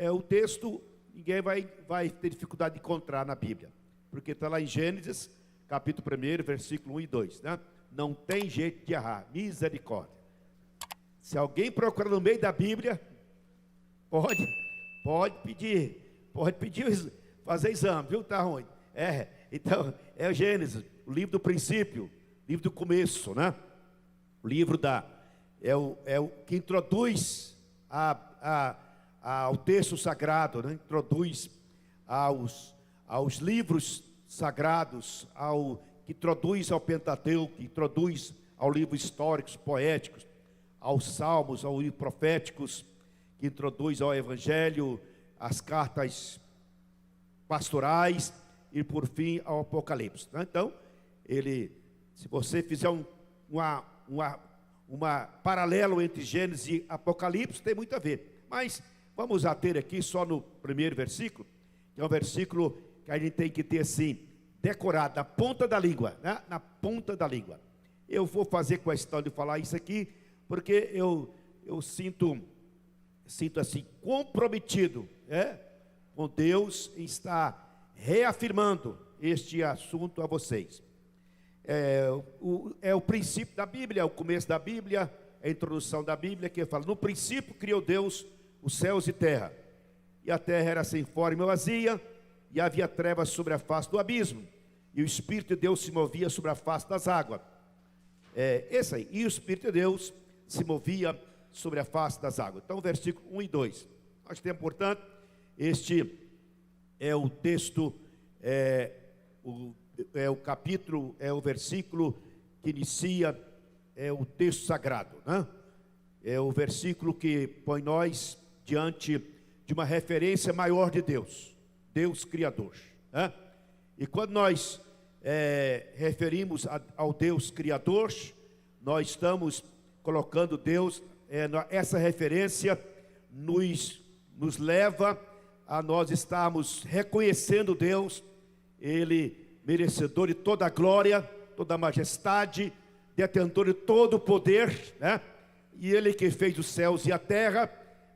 o texto, ninguém vai ter dificuldade de encontrar na Bíblia, porque está lá em Gênesis, capítulo 1, versículo 1 e 2, né? Não tem jeito de errar, misericórdia. Se alguém procurar no meio da Bíblia, pode pedir, fazer exame, viu? Tá ruim. Então, é o Gênesis, o livro do princípio, livro do começo, né? O livro é o que introduz ao texto sagrado, né? Introduz aos livros sagrados, que introduz ao Pentateuco, que introduz ao livro históricos, poéticos, aos salmos, aos livros proféticos, que introduz ao Evangelho, as cartas pastorais e por fim ao Apocalipse, né? Então, se você fizer uma paralelo entre Gênesis e Apocalipse, tem muito a ver. Mas vamos ater aqui só no primeiro versículo, que é um versículo que a gente tem que ter assim, decorado na ponta da língua, né? Na ponta da língua. Eu vou fazer questão de falar isso aqui, porque eu sinto assim, comprometido, com Deus em estar reafirmando este assunto a vocês. O princípio da Bíblia, o começo da Bíblia, a introdução da Bíblia, que fala: no princípio criou Deus os céus e terra, e a terra era sem forma e vazia, e havia trevas sobre a face do abismo, e o Espírito de Deus se movia sobre a face das águas. Esse aí, e o Espírito de Deus se movia sobre a face das águas. Então, versículo 1 e 2. Nós temos, portanto, este é o texto, o capítulo, o versículo que inicia o texto sagrado, né? É o versículo que põe nós diante de uma referência maior de Deus, Deus Criador, né? E quando nós referimos ao Deus Criador, nós estamos colocando Deus, essa referência nos leva a nós estarmos reconhecendo Deus, Ele merecedor de toda a glória, toda a majestade, detentor de todo o poder, né? E Ele que fez os céus e a terra,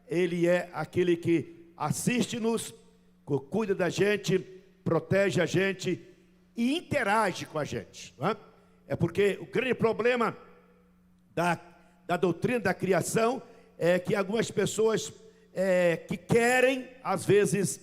Ele é aquele que assiste-nos, cuida da gente, protege a gente e interage com a gente, né? É porque o grande problema da doutrina da criação é que algumas pessoas que querem, às vezes,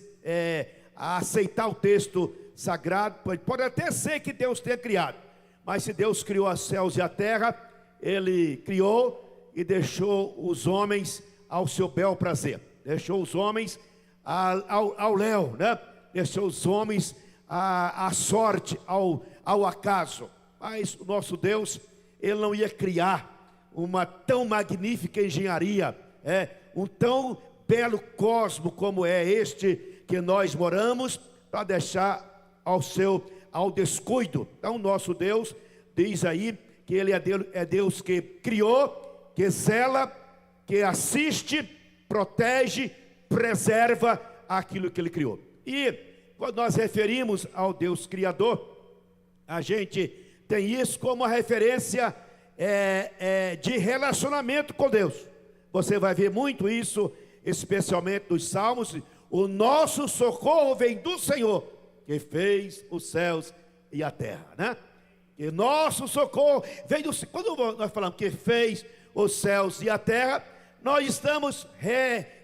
aceitar o texto sagrado, pode até ser que Deus tenha criado, mas se Deus criou os céus e a terra, Ele criou e deixou os homens ao seu bel prazer, deixou os homens ao léu, né? Deixou os homens à sorte, ao acaso. Mas o nosso Deus, Ele não ia criar uma tão magnífica engenharia, um tão belo cosmo como é este que nós moramos, para deixar ao descuido. Então nosso Deus diz aí que Ele é Deus que criou, que zela, que assiste, protege, preserva aquilo que Ele criou. E quando nós referimos ao Deus Criador, a gente tem isso como uma referência de relacionamento com Deus. Você vai ver muito isso, especialmente nos Salmos. O nosso socorro vem do Senhor, que fez os céus e a terra, né? E nosso socorro vem do Senhor. Quando nós falamos que fez os céus e a terra, nós estamos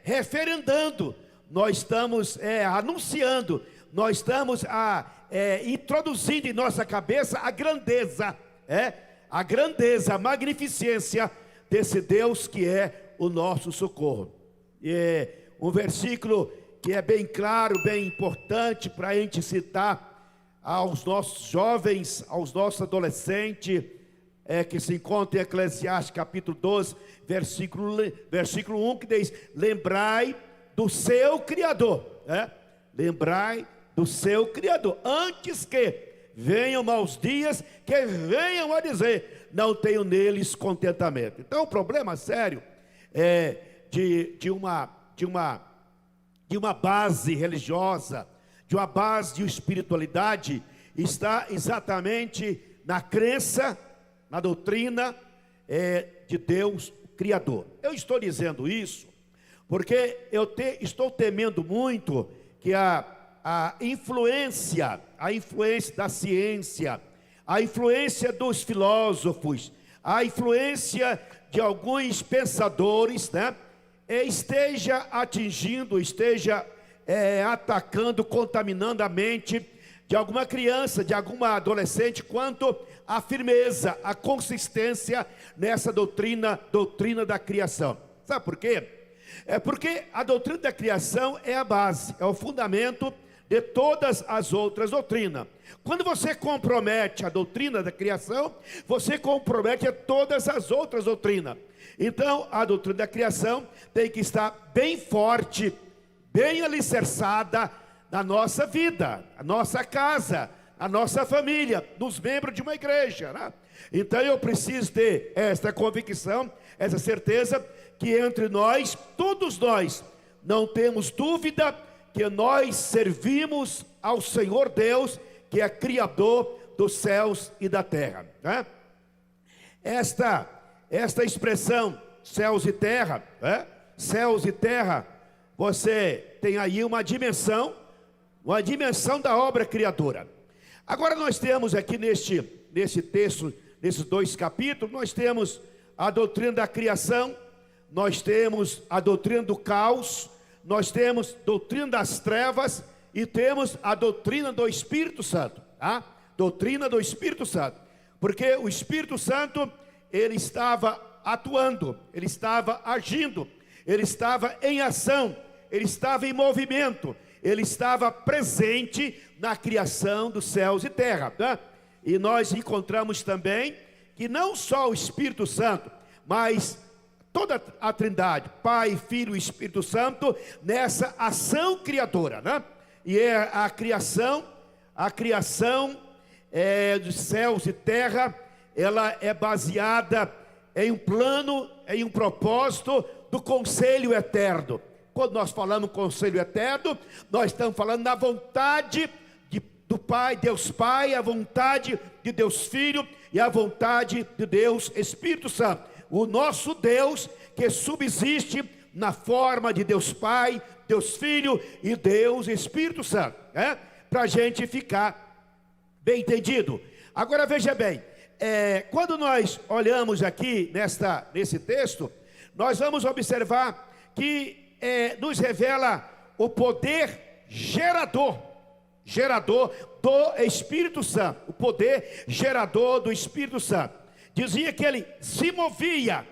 referendando, nós estamos anunciando, nós estamos introduzindo em nossa cabeça a grandeza, a magnificência desse Deus que é o nosso socorro. E um versículo que é bem claro, bem importante para a gente citar aos nossos jovens, aos nossos adolescentes, que se encontra em Eclesiastes capítulo 12, versículo 1, que diz: lembrai do seu Criador, lembrai do seu Criador, antes que venham maus dias, que venham a dizer, não tenho neles contentamento. Então o problema sério de uma base religiosa, de uma base de espiritualidade, está exatamente na crença, na doutrina de Deus Criador. Eu estou dizendo isso porque estou temendo muito que a influência da ciência, a influência dos filósofos, a influência de alguns pensadores, né, esteja atingindo, atacando, contaminando a mente de alguma criança, de alguma adolescente, quanto à firmeza, à consistência nessa doutrina da criação. Sabe por quê? É porque a doutrina da criação é a base, é o fundamento de todas as outras doutrinas. Quando você compromete a doutrina da criação, você compromete todas as outras doutrinas. Então, a doutrina da criação tem que estar bem forte, bem alicerçada na nossa vida, na nossa casa, na nossa família, nos membros de uma igreja, né? Então eu preciso ter esta convicção, essa certeza, que entre nós, todos nós, não temos dúvida que nós servimos ao Senhor Deus, que é Criador dos céus e da terra, né? Esta expressão, céus e terra, né? Céus e terra, você tem aí uma dimensão da obra criadora. Agora nós temos aqui nesse texto, nesses 2 capítulos, nós temos a doutrina da criação, nós temos a doutrina do caos, nós temos a doutrina das trevas e temos a doutrina do Espírito Santo, tá? Doutrina do Espírito Santo, porque o Espírito Santo, ele estava atuando, ele estava agindo, ele estava em ação, ele estava em movimento, ele estava presente na criação dos céus e terra, tá? E nós encontramos também que não só o Espírito Santo, mas toda a Trindade, Pai, Filho e Espírito Santo, nessa ação criadora, né? E é a criação dos céus e terra, ela é baseada em um plano, em um propósito do conselho eterno. Quando nós falamos conselho eterno, nós estamos falando da vontade do Pai, Deus Pai, a vontade de Deus Filho e a vontade de Deus Espírito Santo. O nosso Deus que subsiste na forma de Deus Pai, Deus Filho e Deus Espírito Santo, né? Para a gente ficar bem entendido. Agora veja bem, quando nós olhamos aqui nesse texto, nós vamos observar que nos revela o poder gerador do Espírito Santo, o poder gerador do Espírito Santo. Dizia que ele se movia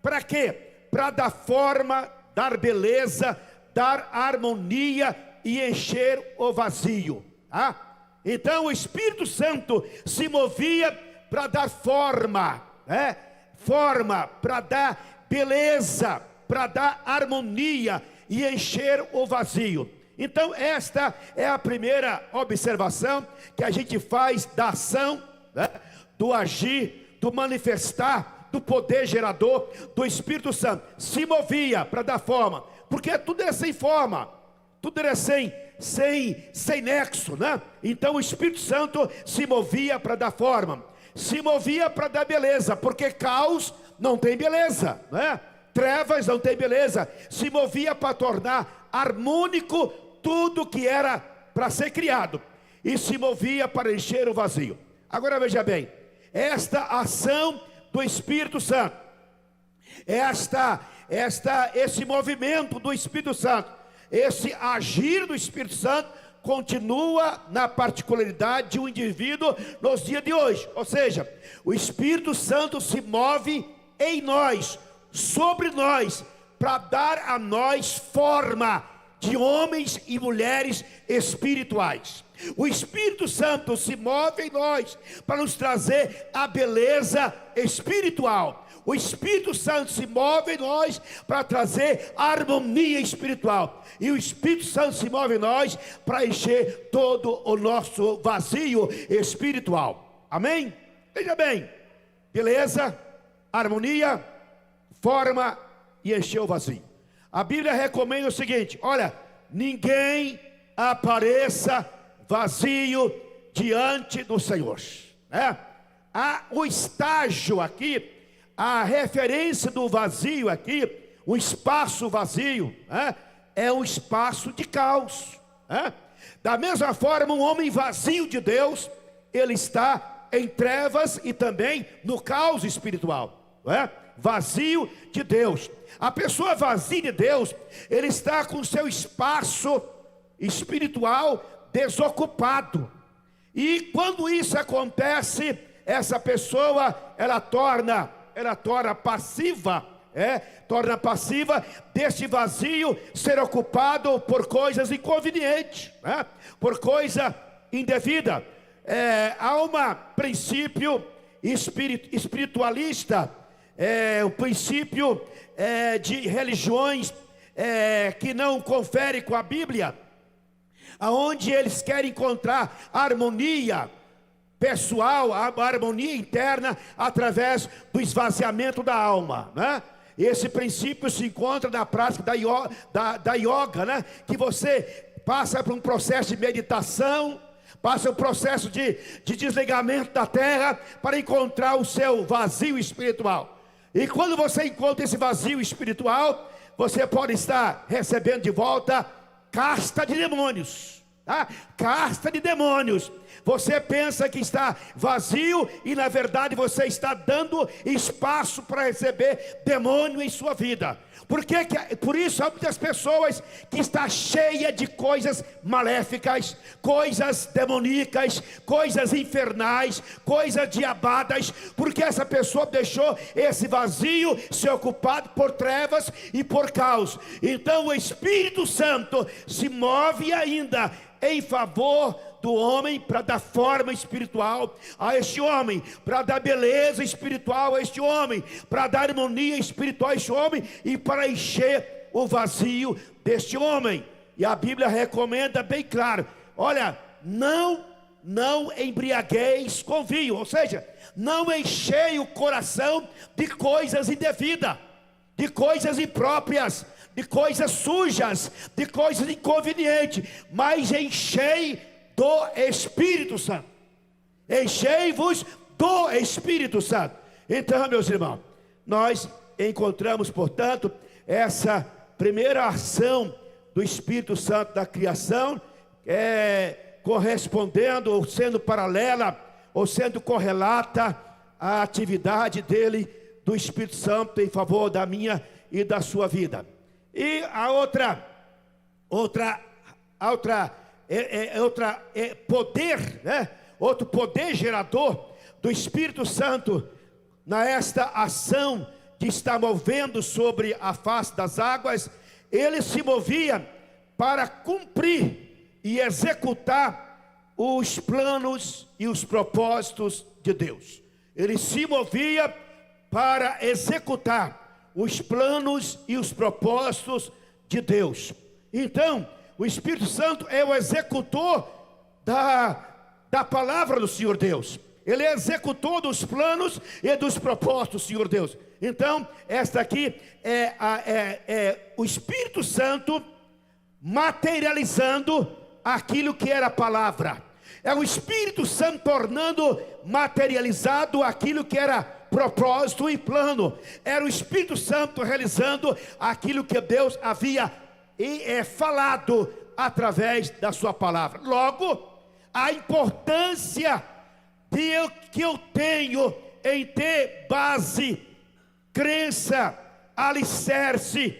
para quê? Para dar forma, dar beleza, dar harmonia e encher o vazio, tá? Então o Espírito Santo se movia para dar forma, né? Forma, para dar beleza, para dar harmonia e encher o vazio. Então esta é a primeira observação que a gente faz da ação, né? Do agir, do manifestar, do poder gerador do Espírito Santo. Se movia para dar forma, porque tudo era sem forma, tudo era sem nexo, né? Então o Espírito Santo se movia para dar forma, se movia para dar beleza, porque caos não tem beleza, né? Trevas não tem beleza. Se movia para tornar harmônico tudo que era para ser criado, e se movia para encher o vazio. Agora veja bem, esta ação do Espírito Santo, esse movimento do Espírito Santo, esse agir do Espírito Santo continua na particularidade de um indivíduo nos dias de hoje. Ou seja, o Espírito Santo se move em nós, sobre nós, para dar a nós forma de homens e mulheres espirituais. O Espírito Santo se move em nós para nos trazer a beleza espiritual. O Espírito Santo se move em nós para trazer a harmonia espiritual. E o Espírito Santo se move em nós para encher todo o nosso vazio espiritual. Amém? Veja bem, beleza, harmonia, forma e encher o vazio. A Bíblia recomenda o seguinte: olha, ninguém apareça vazio diante do Senhor, né? O estágio aqui, a referência do vazio aqui, o espaço vazio, é um espaço de caos. Da mesma forma, um homem vazio de Deus, ele está em trevas e também no caos espiritual. Vazio de Deus. A pessoa vazia de Deus, ele está com seu espaço espiritual desocupado. E quando isso acontece, essa pessoa, ela torna passiva, torna passiva deste vazio ser ocupado por coisas inconvenientes, por coisa indevida. Há um princípio espiritualista, o princípio de religiões que não confere com a Bíblia, aonde eles querem encontrar harmonia pessoal, a harmonia interna através do esvaziamento da alma, Esse princípio se encontra na prática da yoga, que você passa por um processo de meditação, passa um processo de desligamento da terra para encontrar o seu vazio espiritual. E quando você encontra esse vazio espiritual, você pode estar recebendo de volta casta de demônios, casta de demônios. Você pensa que está vazio e na verdade você está dando espaço para receber demônio em sua vida. Por isso há muitas pessoas que estão cheias de coisas maléficas, coisas demoníacas, coisas infernais, coisas diabadas, porque essa pessoa deixou esse vazio ser ocupado por trevas e por caos. Então o Espírito Santo se move ainda em favor do homem, para dar forma espiritual a este homem, para dar beleza espiritual a este homem, para dar harmonia espiritual a este homem e para encher o vazio deste homem. E a Bíblia recomenda bem claro: olha, não embriagueis com vinho, ou seja, não enchei o coração de coisas indevidas, de coisas impróprias, de coisas sujas, de coisas inconvenientes, mas enchei do Espírito Santo. Enchei-vos do Espírito Santo. Então, meus irmãos, nós encontramos, portanto, essa primeira ação do Espírito Santo da criação, correspondendo ou sendo paralela ou sendo correlata à atividade dele, do Espírito Santo, em favor da minha e da sua vida. E a outra poder, outro poder gerador do Espírito Santo nesta ação de estar movendo sobre a face das águas. Ele se movia para cumprir e executar os planos e os propósitos de Deus. Ele se movia para executar os planos e os propósitos de Deus. Então, o Espírito Santo é o executor da palavra do Senhor Deus. Ele é executor dos planos e dos propósitos do Senhor Deus. Então, esta aqui é o Espírito Santo materializando aquilo que era a palavra. É o Espírito Santo tornando materializado aquilo que era propósito e plano. Era o Espírito Santo realizando aquilo que Deus havia falado através da sua palavra. Logo, a importância que eu tenho em ter base, crença, alicerce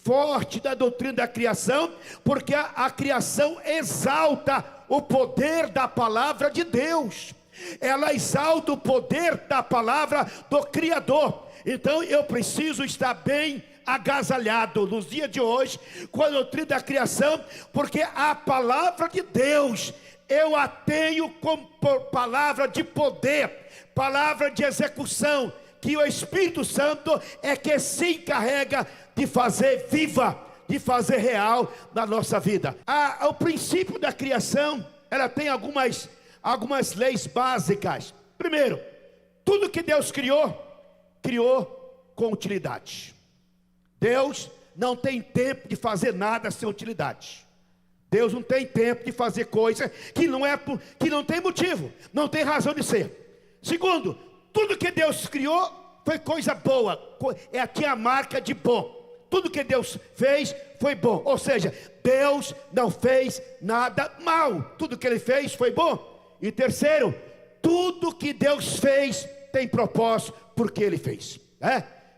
forte da doutrina da criação, porque a criação exalta o poder da palavra de Deus. Ela exalta o poder da palavra do Criador. Então eu preciso estar bem agasalhado nos dias de hoje com a doutrina da criação, porque a palavra de Deus eu a tenho como palavra de poder, palavra de execução, que o Espírito Santo é que se encarrega de fazer viva, de fazer real na nossa vida. O princípio da criação, ela tem algumas leis básicas. Primeiro, tudo que Deus criou com utilidade. Deus não tem tempo de fazer nada sem utilidade. Deus não tem tempo de fazer coisa que não tem motivo, não tem razão de ser. Segundo, tudo que Deus criou foi coisa boa. É aqui a marca de bom. Tudo que Deus fez foi bom. Ou seja, Deus não fez nada mal. Tudo que Ele fez foi bom. E terceiro, tudo que Deus fez tem propósito porque Ele fez.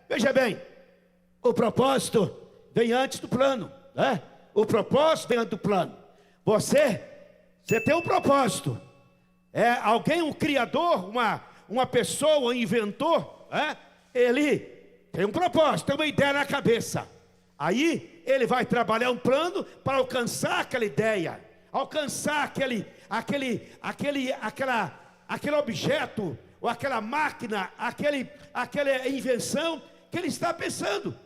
Veja bem, o propósito vem antes do plano. O propósito vem antes do plano. Você tem um propósito. Alguém, um criador, uma pessoa, um inventor, ele tem um propósito, tem uma ideia na cabeça. Aí ele vai trabalhar um plano para alcançar aquela ideia, alcançar aquele objeto, ou aquela máquina, aquela invenção que ele está pensando.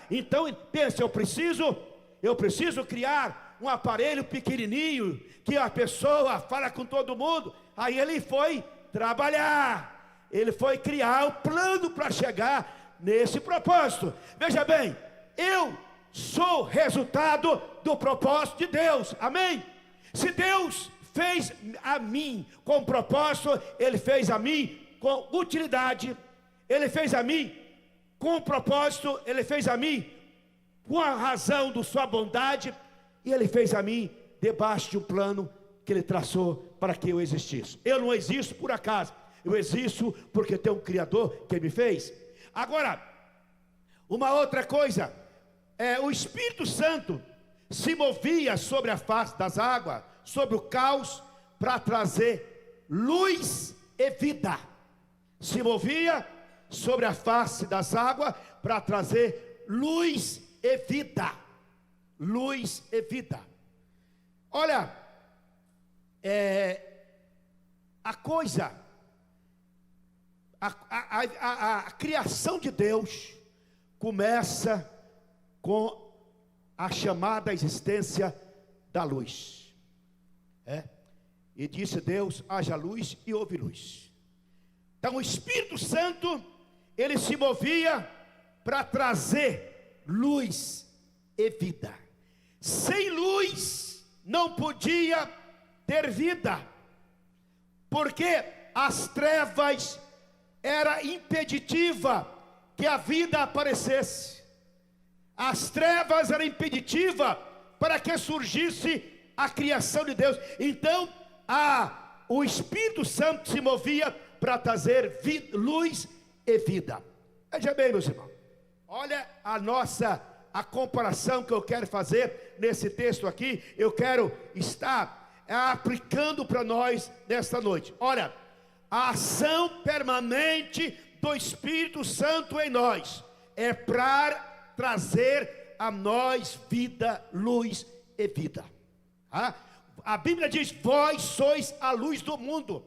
Então pensa, eu preciso criar um aparelho pequenininho, que a pessoa fala com todo mundo. Aí ele foi trabalhar, ele foi criar um plano para chegar nesse propósito. Veja bem, eu sou resultado do propósito de Deus, amém? Se Deus fez a mim com propósito, Ele fez a mim com utilidade, Ele fez a mim com propósito, Ele fez a mim com a razão da sua bondade, e Ele fez a mim debaixo de um plano que Ele traçou para que eu existisse. Eu não existo por acaso, eu existo porque tem um Criador que me fez. Agora, uma outra coisa, o Espírito Santo se movia sobre a face das águas, sobre o caos, para trazer luz e vida. Se movia sobre a face das águas para trazer luz e vida. Luz e vida. Olha, a criação de Deus começa com a chamada existência da luz. E disse Deus: haja luz, e houve luz. Então o Espírito Santo, ele se movia para trazer luz e vida. Sem luz não podia ter vida, porque as trevas era impeditiva que a vida aparecesse. As trevas eram impeditiva para que surgisse a criação de Deus. Então o Espírito Santo se movia para trazer luz e vida. Veja bem, meus irmãos, olha a comparação que eu quero fazer nesse texto aqui. Eu quero estar aplicando para nós nesta noite. Olha, a ação permanente do Espírito Santo em nós é para trazer a nós vida, luz e vida. A Bíblia diz: vós sois a luz do mundo.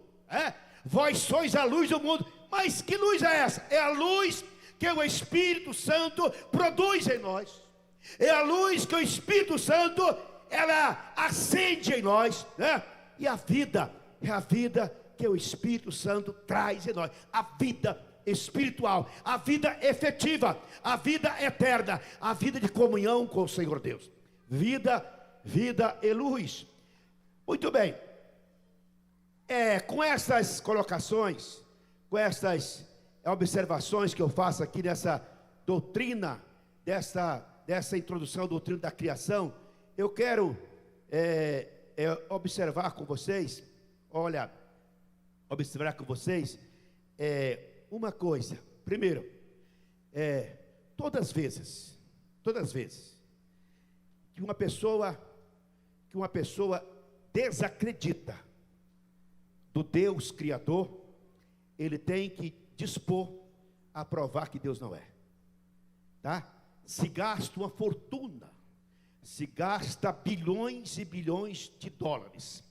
Vós sois a luz do mundo. Mas que luz é essa? É a luz que o Espírito Santo produz em nós. É a luz que o Espírito Santo, ela acende em nós, E a vida é a vida que o Espírito Santo traz em nós. A vida espiritual, a vida efetiva, a vida eterna, a vida de comunhão com o Senhor Deus. Vida e luz. Muito bem. Com essas colocações, com essas observações que eu faço aqui nessa doutrina, dessa introdução à doutrina da criação, eu quero observar com vocês, uma coisa. Primeiro, todas as vezes que uma pessoa desacredita do Deus Criador, ele tem que dispor a provar que Deus não é. Se gasta uma fortuna, se gasta bilhões e bilhões de dólares,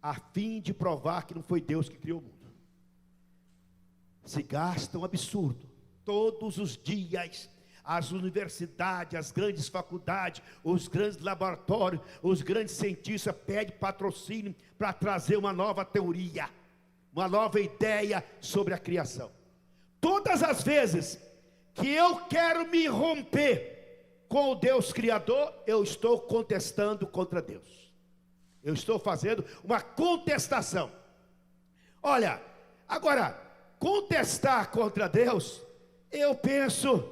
a fim de provar que não foi Deus que criou o mundo. Se gasta um absurdo. Todos os dias, as universidades, as grandes faculdades, os grandes laboratórios, os grandes cientistas pedem patrocínio para trazer uma nova teoria, uma nova ideia sobre a criação. Todas as vezes que eu quero me romper com o Deus Criador, eu estou contestando contra Deus. Eu estou fazendo uma contestação. Olha, agora, contestar contra Deus eu penso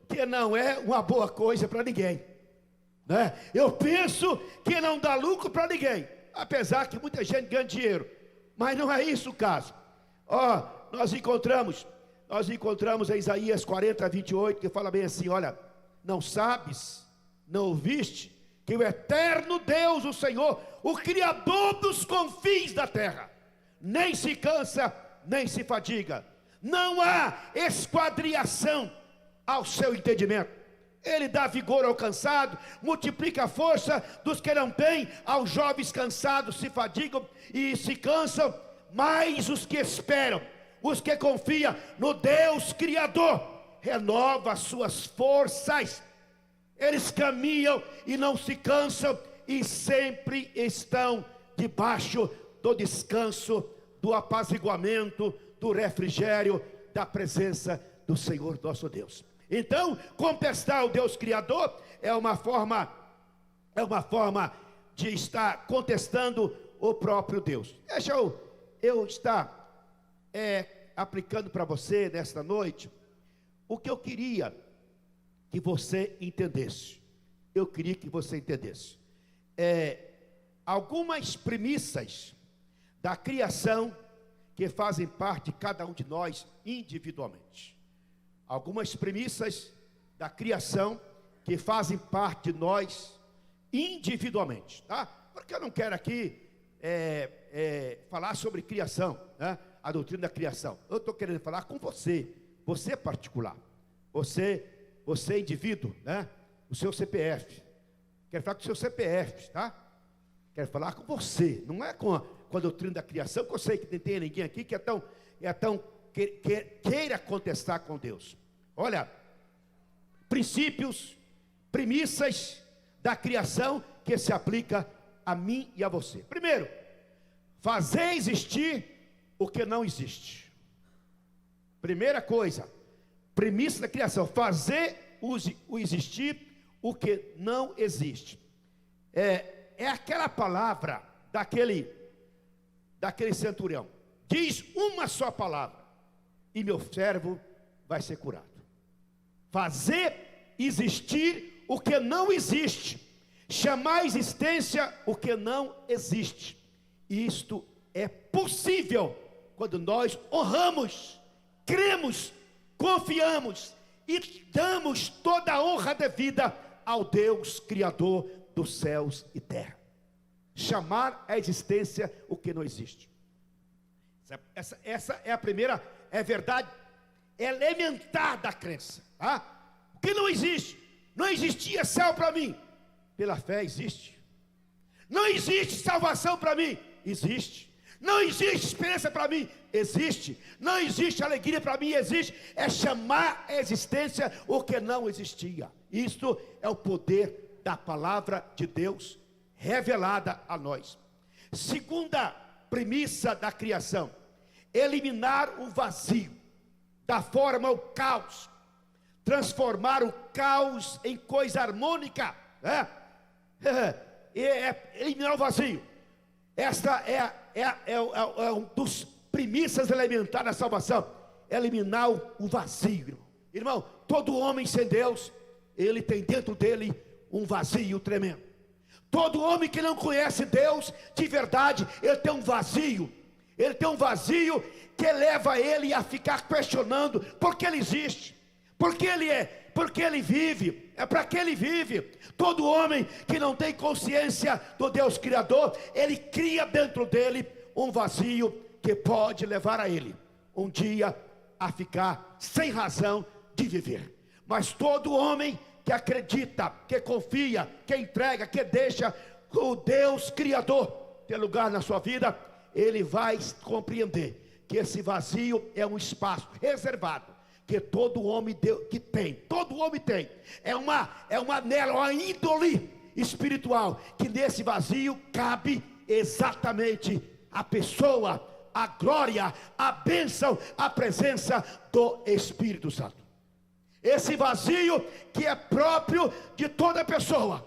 que não é uma boa coisa para ninguém, né? Eu penso que não dá lucro para ninguém, apesar que muita gente ganha dinheiro, mas não é isso o caso. Nós encontramos em Isaías 40, 28, que fala bem assim: olha, não sabes, não ouviste, que o eterno Deus, o Senhor, o Criador dos confins da terra, nem se cansa, nem se fadiga, não há esquadriação ao seu entendimento. Ele dá vigor ao cansado, multiplica a força dos que não têm. Aos jovens cansados se fadigam e se cansam, mas os que esperam, os que confiam no Deus Criador, renova as suas forças. Eles caminham e não se cansam, e sempre estão debaixo do descanso, do apaziguamento, do refrigério, da presença do Senhor nosso Deus. Então, contestar o Deus Criador é uma forma de estar contestando o próprio Deus. Deixa eu estar aplicando para você nesta noite o que eu queria que você entendesse. Eu queria que você entendesse algumas premissas da criação que fazem parte de cada um de nós individualmente. Algumas premissas da criação que fazem parte de nós individualmente, tá? Porque eu não quero aqui falar sobre criação, né? A doutrina da criação. Eu estou querendo falar com você particular, você indivíduo, né? O seu CPF. Quero falar com o seu CPF, tá? Quero falar com você, não é com a doutrina da criação, que eu sei que não tem ninguém aqui que queira contestar com Deus. Olha, princípios, premissas da criação que se aplica a mim e a você. Primeiro, fazer existir o que não existe. Primeira coisa, premissa da criação: fazer o existir o que não existe. É aquela palavra daquele centurião: diz uma só palavra e meu servo vai ser curado. Fazer existir o que não existe, chamar à existência o que não existe. Isto é possível quando nós honramos, cremos, confiamos e damos toda a honra devida ao Deus Criador dos céus e terra. Chamar à existência o que não existe. Essa é a primeira, verdade elementar da crença, tá? O que não existe, não existia céu para mim, pela fé existe. Não existe salvação para mim, existe. Não existe esperança para mim, existe. Não existe alegria para mim, existe. É chamar à existência o que não existia. Isto é o poder da palavra de Deus revelada a nós. Segunda premissa da criação: eliminar o vazio, da forma o caos, transformar o caos em coisa harmônica, né? Eliminar o vazio. Esta é um dos premissas elementares da salvação: eliminar o vazio. Irmão, todo homem sem Deus, ele tem dentro dele um vazio tremendo. Todo homem que não conhece Deus de verdade, ele tem um vazio. Ele tem um vazio que leva ele a ficar questionando por que ele existe, por que ele é, por que ele vive, para que ele vive. Todo homem que não tem consciência do Deus Criador, ele cria dentro dele um vazio que pode levar a ele um dia a ficar sem razão de viver. Mas todo homem que acredita, que confia, que entrega, que deixa o Deus Criador ter lugar na sua vida, ele vai compreender que esse vazio é um espaço reservado que todo homem todo homem tem. É uma índole espiritual, que nesse vazio cabe exatamente a pessoa, a glória, a bênção, a presença do Espírito Santo. Esse vazio que é próprio de toda pessoa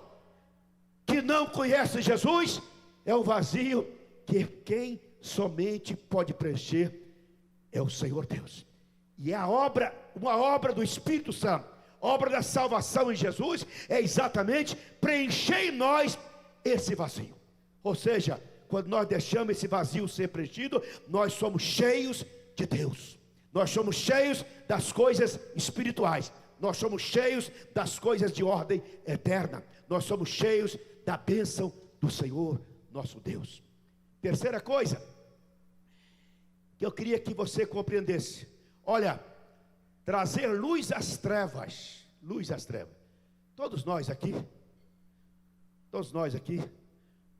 que não conhece Jesus, é um vazio que quem somente pode preencher é o Senhor Deus. E é a obra uma obra do Espírito Santo, obra da salvação em Jesus, é exatamente preencher em nós esse vazio. Ou seja, quando nós deixamos esse vazio ser preenchido, nós somos cheios de Deus. Nós somos cheios das coisas espirituais. Nós somos cheios das coisas de ordem eterna. Nós somos cheios da bênção do Senhor, nosso Deus. Terceira coisa que eu queria que você compreendesse. Olha, trazer luz às trevas. Luz às trevas. Todos nós aqui,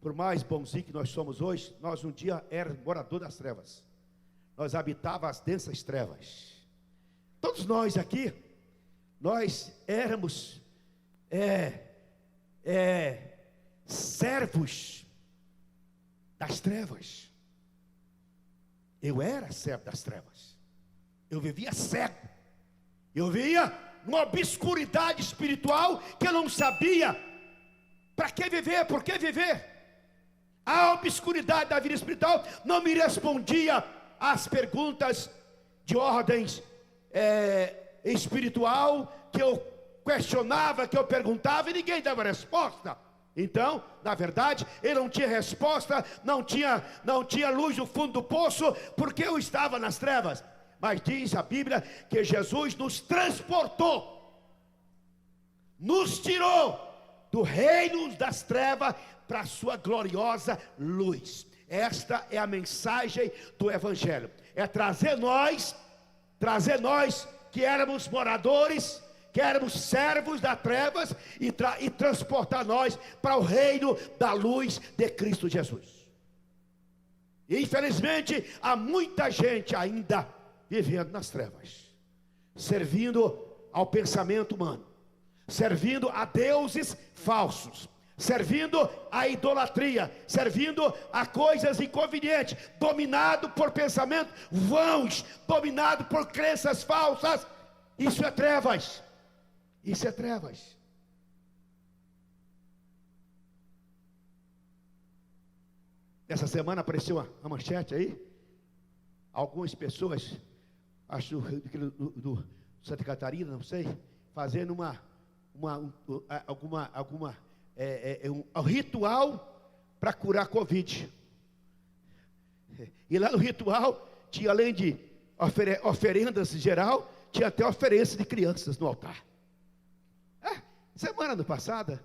por mais bonzinho que nós somos hoje, nós um dia éramos morador das trevas. Nós habitávamos as densas trevas. Todos nós aqui, nós éramos servos das trevas. Eu era servo das trevas. Eu vivia cego. Eu vivia numa obscuridade espiritual que eu não sabia para que viver, por que viver. A obscuridade da vida espiritual não me respondia às perguntas de ordens espiritual que eu questionava, que eu perguntava e ninguém dava resposta. Então, na verdade, ele não tinha resposta, não tinha luz no fundo do poço, porque eu estava nas trevas. Mas diz a Bíblia que Jesus nos transportou, nos tirou do reino das trevas para a sua gloriosa luz. Esta é a mensagem do Evangelho. É trazer nós que éramos moradores, que éramos servos das trevas, e transportar nós para o reino da luz de Cristo Jesus. E infelizmente há muita gente ainda vivendo nas trevas, servindo ao pensamento humano, servindo a deuses falsos, servindo a idolatria, servindo a coisas inconvenientes, dominado por pensamentos vãos, dominado por crenças falsas. Isso é trevas. Isso é trevas. Essa semana apareceu uma manchete aí. Algumas pessoas, acho do Santa Catarina, não sei, fazendo um ritual para curar Covid. E lá no ritual tinha, além de oferendas em geral, tinha até oferência de crianças no altar. Semana passada.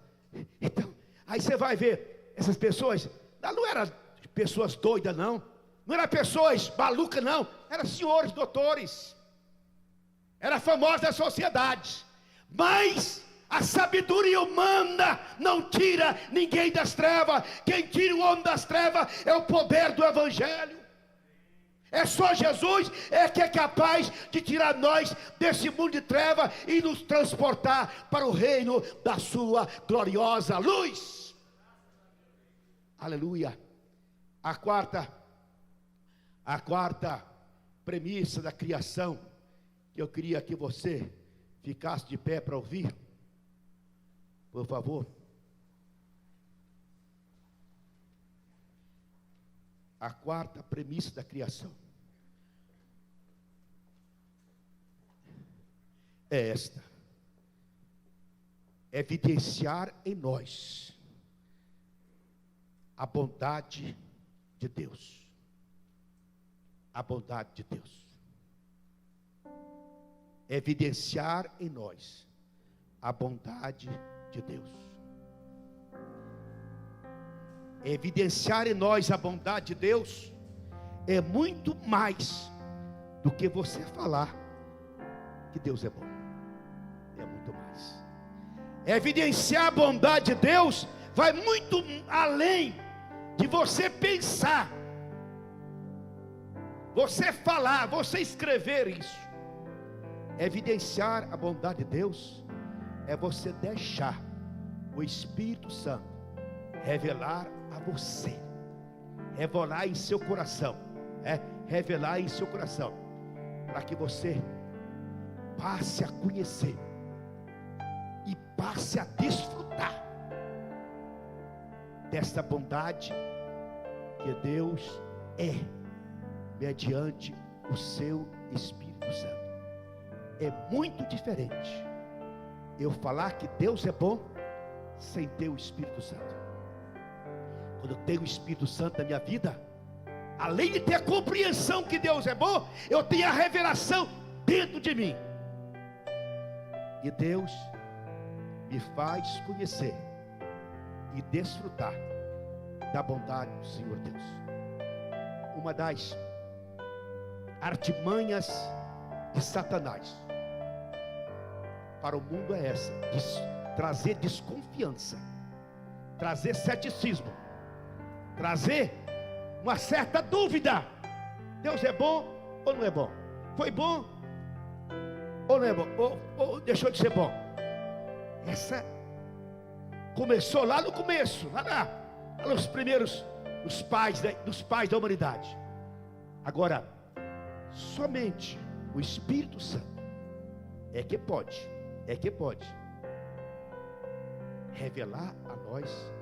Então, aí você vai ver essas pessoas, não eram pessoas doidas, não eram pessoas malucas, não, eram senhores doutores, era famosa da sociedade, mas a sabedoria humana não tira ninguém das trevas. Quem tira o homem das trevas é o poder do Evangelho. É só Jesus que é capaz de tirar nós desse mundo de trevas e nos transportar para o reino da sua gloriosa luz. Aleluia. A quarta premissa da criação, que eu queria que você ficasse de pé para ouvir, por favor. A quarta premissa da criação é esta: evidenciar em nós a bondade de Deus. A bondade de Deus. Evidenciar em nós a bondade de Deus. Evidenciar em nós a bondade de Deus é muito mais do que você falar que Deus é bom. É muito mais. Evidenciar a bondade de Deus vai muito além de você pensar, você falar, você escrever isso. Evidenciar a bondade de Deus é você deixar o Espírito Santo revelar a você, revelar em seu coração, revelar em seu coração, para que você passe a conhecer e passe a desfrutar desta bondade que Deus é, mediante o seu Espírito Santo. É muito diferente eu falar que Deus é bom sem ter o Espírito Santo. Quando eu tenho o Espírito Santo na minha vida, além de ter a compreensão que Deus é bom, eu tenho a revelação dentro de mim. E Deus me faz conhecer e desfrutar da bondade do Senhor Deus. Uma das artimanhas de Satanás para o mundo é essa: trazer desconfiança, trazer ceticismo, trazer uma certa dúvida. Deus é bom ou não é bom? Foi bom ou não é bom? Ou deixou de ser bom? Essa começou lá no começo, lá nos primeiros, dos pais da humanidade. Agora, somente o Espírito Santo é que pode revelar a nós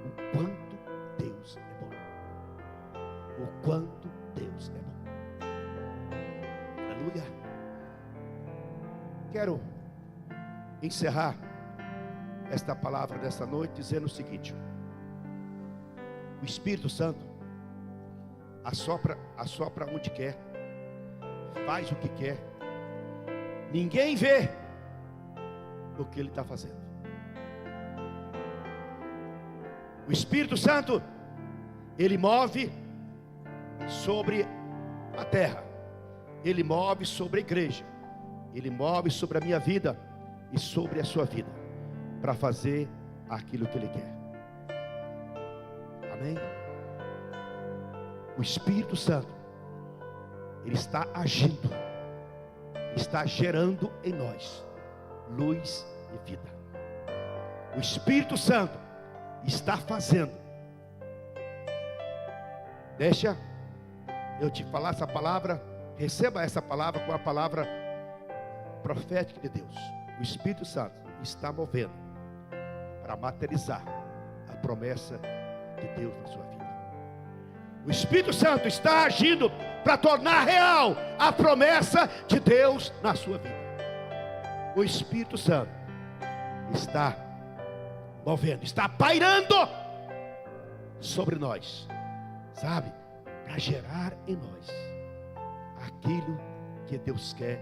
o quanto Deus é bom. O quanto Deus é bom. Aleluia. Quero encerrar esta palavra desta noite dizendo o seguinte: o Espírito Santo assopra onde quer, faz o que quer, ninguém vê o que ele está fazendo. O Espírito Santo, ele move sobre a terra, ele move sobre a igreja, ele move sobre a minha vida e sobre a sua vida, para fazer aquilo que ele quer. Amém? O Espírito Santo, ele está agindo, está gerando em nós luz e vida. O Espírito Santo está fazendo. Deixa eu te falar essa palavra. Receba essa palavra com a palavra profética de Deus. O Espírito Santo está movendo para materializar a promessa de Deus na sua vida. O Espírito Santo está agindo para tornar real a promessa de Deus na sua vida. O Espírito Santo está movendo, está pairando sobre nós, sabe, para gerar em nós aquilo que Deus quer,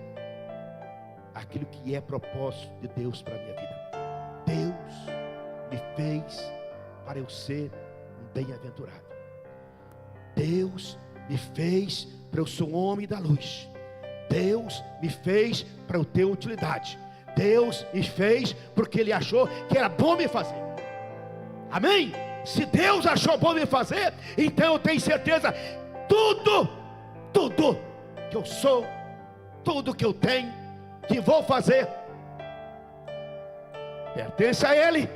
aquilo que é propósito de Deus para a minha vida. Deus me fez para eu ser um bem-aventurado. Deus me fez para eu ser um homem da luz. Deus me fez para eu ter utilidade. Deus me fez porque Ele achou que era bom me fazer. Amém? Se Deus achou bom me fazer, então eu tenho certeza, tudo que eu sou, tudo que eu tenho, que vou fazer, pertence a Ele,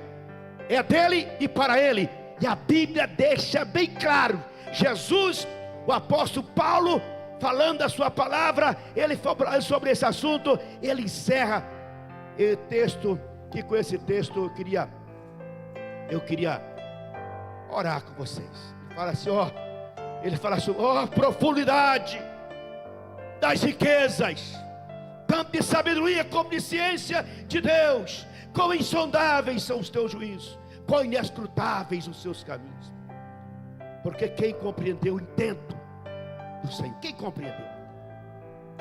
é dele e para Ele. E a Bíblia deixa bem claro. Jesus, o apóstolo Paulo, falando da sua palavra, ele falou sobre esse assunto. Ele encerra o texto, que com esse texto eu queria orar com vocês. Ele fala assim, profundidade das riquezas, tanto de sabedoria como de ciência de Deus. Quão insondáveis são os teus juízos, quão inescrutáveis os seus caminhos. Porque quem compreendeu o intento do Senhor? Quem compreendeu?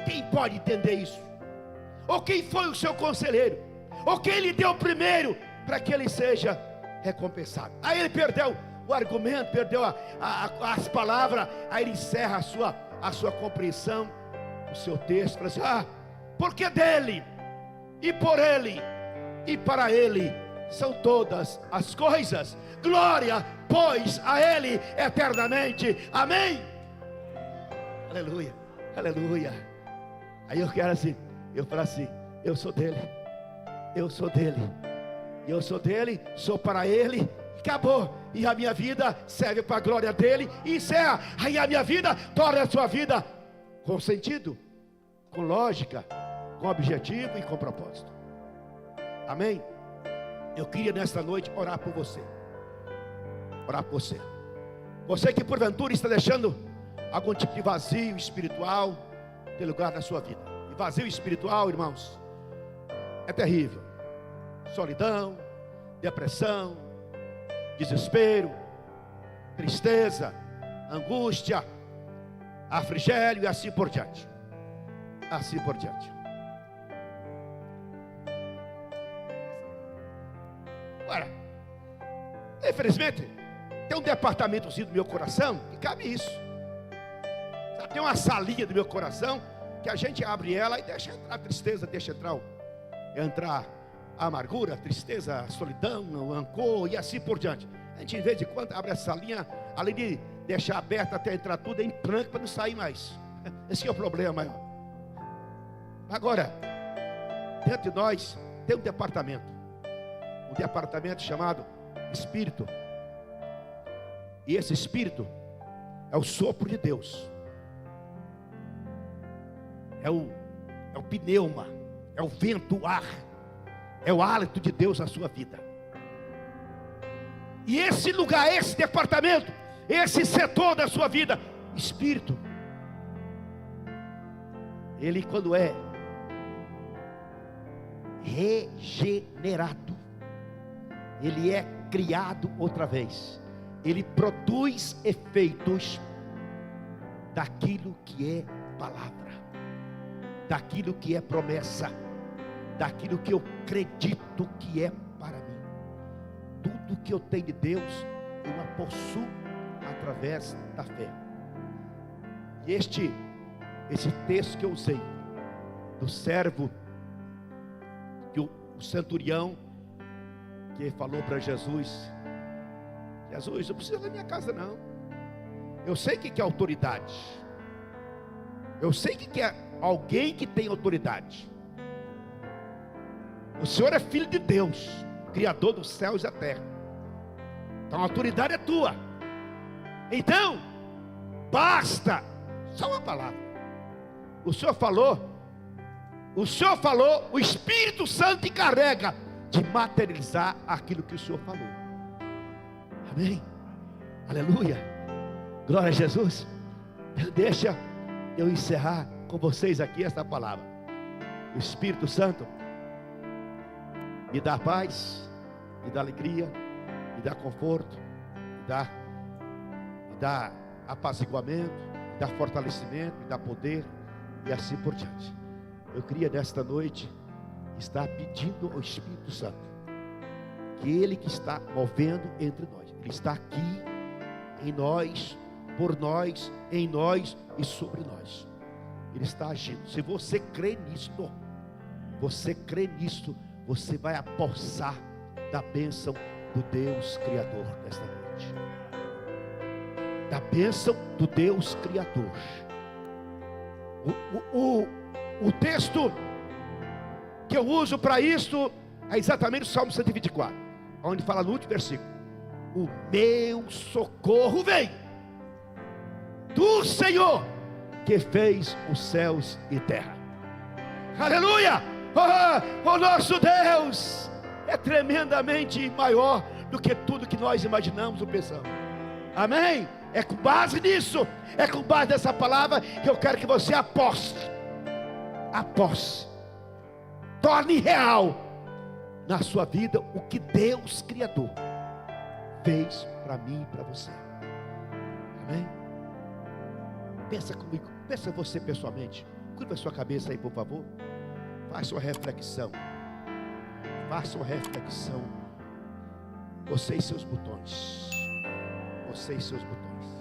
Quem pode entender isso? Ou quem foi o seu conselheiro? Ou quem lhe deu primeiro para que ele seja recompensado? Aí ele perdeu o argumento, perdeu as palavras. Aí ele encerra a sua compreensão, o seu texto, fala assim, porque dele, e por ele, e para ele são todas as coisas. Glória, pois, a ele eternamente. Amém? Aleluia, aleluia. Aí eu quero assim, eu falo assim, eu sou dele, eu sou dele, eu sou dele, sou para ele. Acabou. E a minha vida serve para a glória dele. E encerra. Aí a minha vida torna a sua vida com sentido, com lógica, com objetivo e com propósito. Amém? Eu queria nesta noite orar por você. Orar por você. Você que porventura está deixando algum tipo de vazio espiritual ter lugar na sua vida. E vazio espiritual, irmãos, é terrível. Solidão, depressão, desespero, tristeza, angústia, refrigério e assim por diante. Assim por diante. Agora, infelizmente, tem um departamentozinho do meu coração que cabe isso. Sabe, tem uma salinha do meu coração que a gente abre ela e deixa entrar a tristeza, deixa entrar a amargura, a tristeza, a solidão, o rancor e assim por diante. A gente, de vez em quando, abre essa linha, além de deixar aberta até entrar tudo em branco para não sair mais. Esse é o problema maior. Agora, dentro de nós tem um departamento chamado Espírito. E esse Espírito é o sopro de Deus, é o pneuma, é o vento, o ar, é o hálito de Deus na sua vida. E esse lugar, esse departamento, esse setor da sua vida, Espírito, ele, quando é regenerado, ele é criado outra vez, ele produz efeitos daquilo que é palavra, daquilo que é promessa, daquilo que eu acredito que é para mim. Tudo que eu tenho de Deus, eu a possuo através da fé. E esse texto que eu usei, do servo, que o centurião, que falou para Jesus: Jesus, não precisa da minha casa não. Eu sei o que é autoridade. Eu sei o que é alguém que tem autoridade. O Senhor é filho de Deus, Criador dos céus e da terra. Então a autoridade é tua. Então, basta só uma palavra. O Senhor falou, o Espírito Santo encarrega de materializar aquilo que o Senhor falou. Amém? Aleluia. Glória a Jesus. Deixa eu encerrar com vocês aqui esta palavra. O Espírito Santo me dá paz, me dá alegria, me dá conforto, me dá apaziguamento, me dá fortalecimento, me dá poder e assim por diante. Eu queria nesta noite estar pedindo ao Espírito Santo, que Ele que está movendo entre nós, Ele está aqui em nós, por nós, em nós e sobre nós. Ele está agindo. Se você crê nisto, você vai apossar da bênção do Deus Criador nesta noite. Da bênção do Deus Criador. O texto que eu uso para isto é exatamente o Salmo 124, onde fala no último versículo: o meu socorro vem do Senhor, que fez os céus e terra. Aleluia! O nosso Deus é tremendamente maior do que tudo que nós imaginamos ou pensamos. Amém? É com base nisso, é com base nessa palavra que eu quero que você aposte, torne real na sua vida o que Deus Criador fez para mim e para você. Amém? Pensa comigo, pensa você pessoalmente. Curva a sua cabeça aí, por favor. Faça uma reflexão. Faça uma reflexão. Você e seus botões. Você e seus botões.